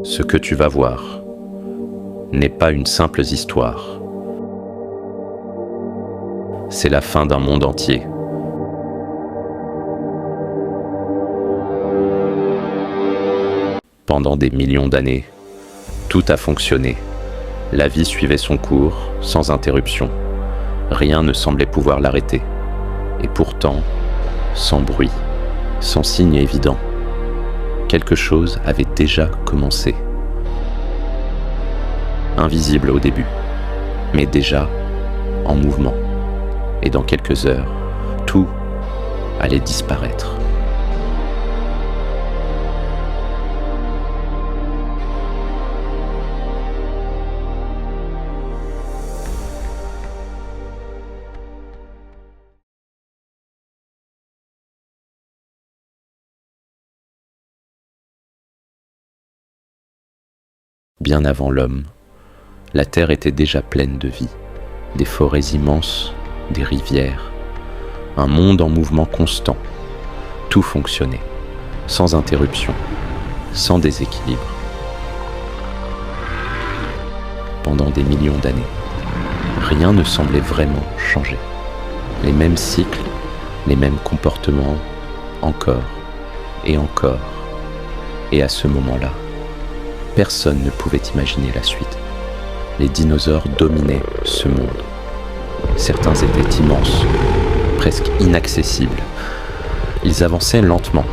Ce que tu vas voir n'est pas une simple histoire. C'est la fin d'un monde entier. Pendant des millions d'années, tout a fonctionné. La vie suivait son cours, sans interruption. Rien ne semblait pouvoir l'arrêter. Et pourtant, sans bruit, sans signe évident, quelque chose avait déjà commencé. Invisible au début, mais déjà en mouvement. Et dans quelques heures, tout allait disparaître. Bien avant l'homme, la terre était déjà pleine de vie, des forêts immenses, des rivières, un monde en mouvement constant. Tout fonctionnait, sans interruption, sans déséquilibre. Pendant des millions d'années, rien ne semblait vraiment changer. Les mêmes cycles, les mêmes comportements, encore et encore. Et à ce moment-là, personne ne pouvait imaginer la suite. Les dinosaures dominaient ce monde. Certains étaient immenses, presque inaccessibles. Ils avançaient lentement,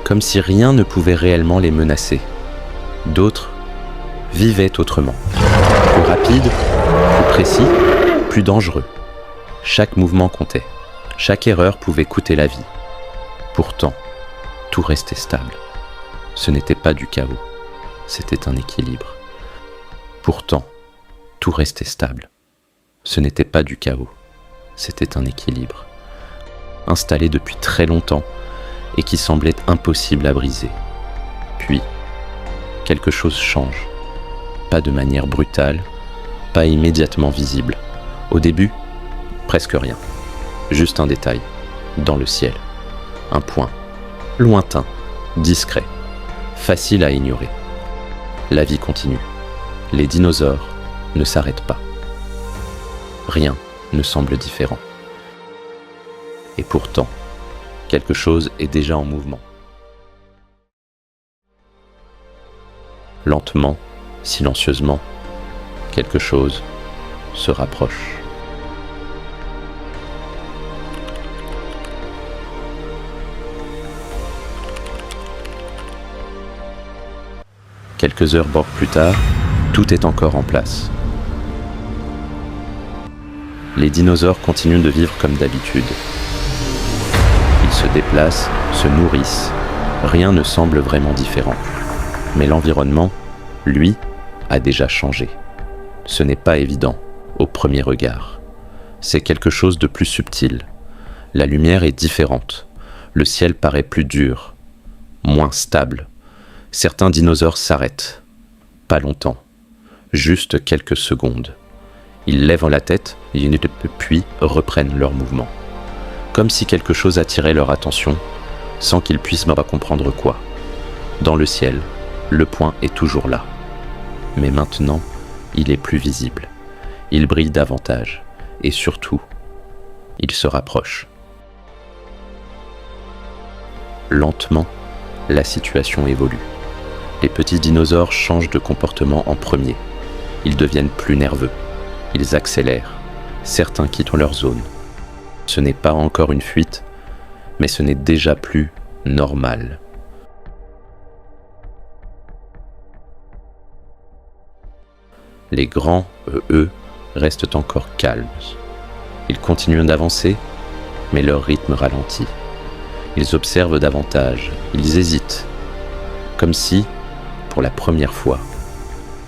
comme si rien ne pouvait réellement les menacer. D'autres vivaient autrement, plus rapides, plus précis, plus dangereux. Chaque mouvement comptait, chaque erreur pouvait coûter la vie. Pourtant, tout restait stable. Ce n'était pas du chaos. C'était un équilibre. Pourtant, tout restait stable. Ce n'était pas du chaos. C'était un équilibre. Installé depuis très longtemps et qui semblait impossible à briser. Puis, quelque chose change. Pas de manière brutale, pas immédiatement visible. Au début, presque rien. Juste un détail, dans le ciel. Un point, lointain, discret, facile à ignorer. La vie continue. Les dinosaures ne s'arrêtent pas. Rien ne semble différent. Et pourtant, quelque chose est déjà en mouvement. Lentement, silencieusement, quelque chose se rapproche. Quelques heures plus tard, tout est encore en place. Les dinosaures continuent de vivre comme d'habitude. Ils se déplacent, se nourrissent. Rien ne semble vraiment différent. Mais l'environnement, lui, a déjà changé. Ce n'est pas évident, au premier regard. C'est quelque chose de plus subtil. La lumière est différente. Le ciel paraît plus dur, moins stable. Certains dinosaures s'arrêtent. Pas longtemps. Juste quelques secondes. Ils lèvent la tête, puis reprennent leur mouvement. Comme si quelque chose attirait leur attention, sans qu'ils puissent pas comprendre quoi. Dans le ciel, le point est toujours là. Mais maintenant, il est plus visible. Il brille davantage. Et surtout, il se rapproche. Lentement, la situation évolue. Les petits dinosaures changent de comportement en premier. Ils deviennent plus nerveux. Ils accélèrent. Certains quittent leur zone. Ce n'est pas encore une fuite, mais ce n'est déjà plus normal. Les grands, eux, restent encore calmes. Ils continuent d'avancer, mais leur rythme ralentit. Ils observent davantage. Ils hésitent. Comme si, pour la première fois,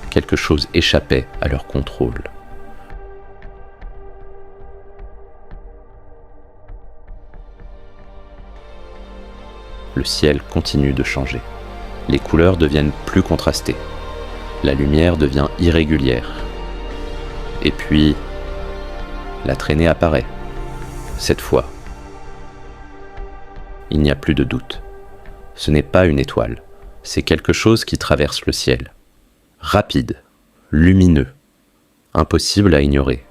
quelque chose échappait à leur contrôle. Le ciel continue de changer. Les couleurs deviennent plus contrastées. La lumière devient irrégulière. Et puis, la traînée apparaît. Cette fois, il n'y a plus de doute. Ce n'est pas une étoile. C'est quelque chose qui traverse le ciel. Rapide, lumineux, impossible à ignorer.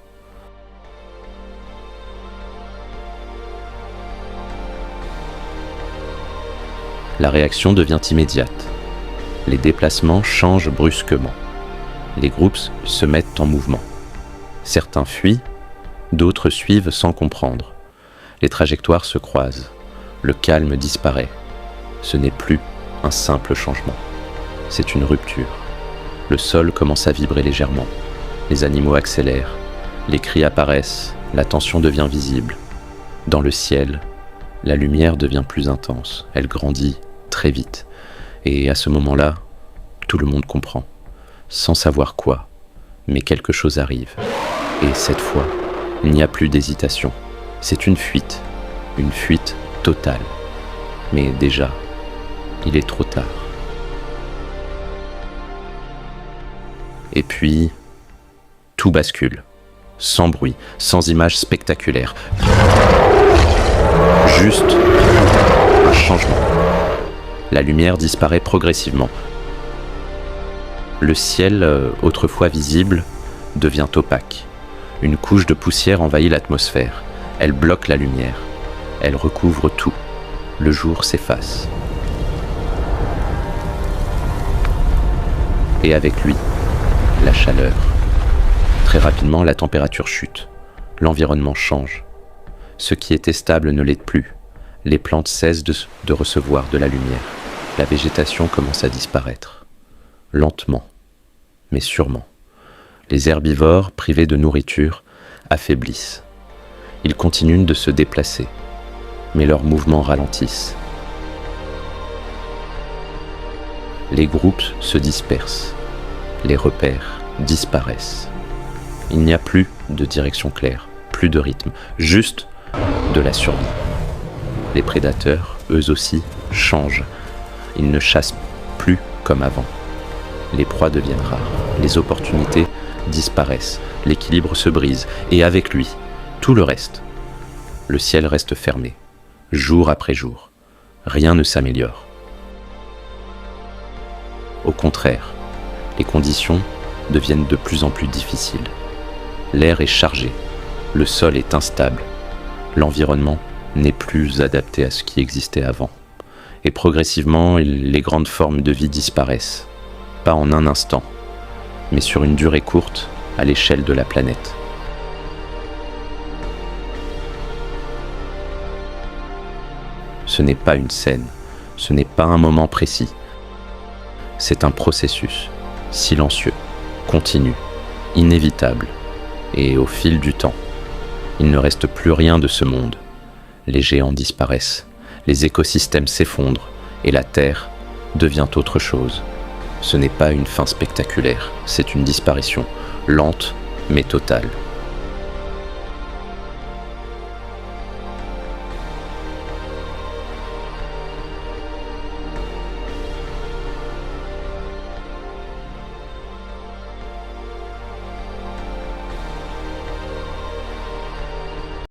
La réaction devient immédiate. Les déplacements changent brusquement. Les groupes se mettent en mouvement. Certains fuient, d'autres suivent sans comprendre. Les trajectoires se croisent. Le calme disparaît. Ce n'est plus un simple changement. C'est une rupture. Le sol commence à vibrer légèrement. Les animaux accélèrent. Les cris apparaissent. La tension devient visible. Dans le ciel, la lumière devient plus intense. Elle grandit très vite. Et à ce moment-là, tout le monde comprend. Sans savoir quoi, mais quelque chose arrive. Et cette fois, il n'y a plus d'hésitation. C'est une fuite totale. Mais déjà, il est trop tard. Et puis, tout bascule. Sans bruit, sans images spectaculaires. Juste un changement. La lumière disparaît progressivement. Le ciel, autrefois visible, devient opaque. Une couche de poussière envahit l'atmosphère. Elle bloque la lumière. Elle recouvre tout. Le jour s'efface. Et avec lui, la chaleur. Très rapidement, la température chute. L'environnement change. Ce qui était stable ne l'est plus. Les plantes cessent de recevoir de la lumière. La végétation commence à disparaître. Lentement, mais sûrement. Les herbivores, privés de nourriture, affaiblissent. Ils continuent de se déplacer, mais leurs mouvements ralentissent. Les groupes se dispersent. Les repères disparaissent. Il n'y a plus de direction claire, plus de rythme, juste de la survie. Les prédateurs, eux aussi, changent. Ils ne chassent plus comme avant. Les proies deviennent rares. Les opportunités disparaissent. L'équilibre se brise. Et avec lui, tout le reste. Le ciel reste fermé, jour après jour. Rien ne s'améliore. Au contraire, les conditions deviennent de plus en plus difficiles. L'air est chargé. Le sol est instable. L'environnement n'est plus adapté à ce qui existait avant. Et progressivement, les grandes formes de vie disparaissent. Pas en un instant, mais sur une durée courte à l'échelle de la planète. Ce n'est pas une scène, ce n'est pas un moment précis. C'est un processus, silencieux, continu, inévitable. Et au fil du temps, il ne reste plus rien de ce monde. Les géants disparaissent, les écosystèmes s'effondrent et la Terre devient autre chose. Ce n'est pas une fin spectaculaire, c'est une disparition, lente mais totale.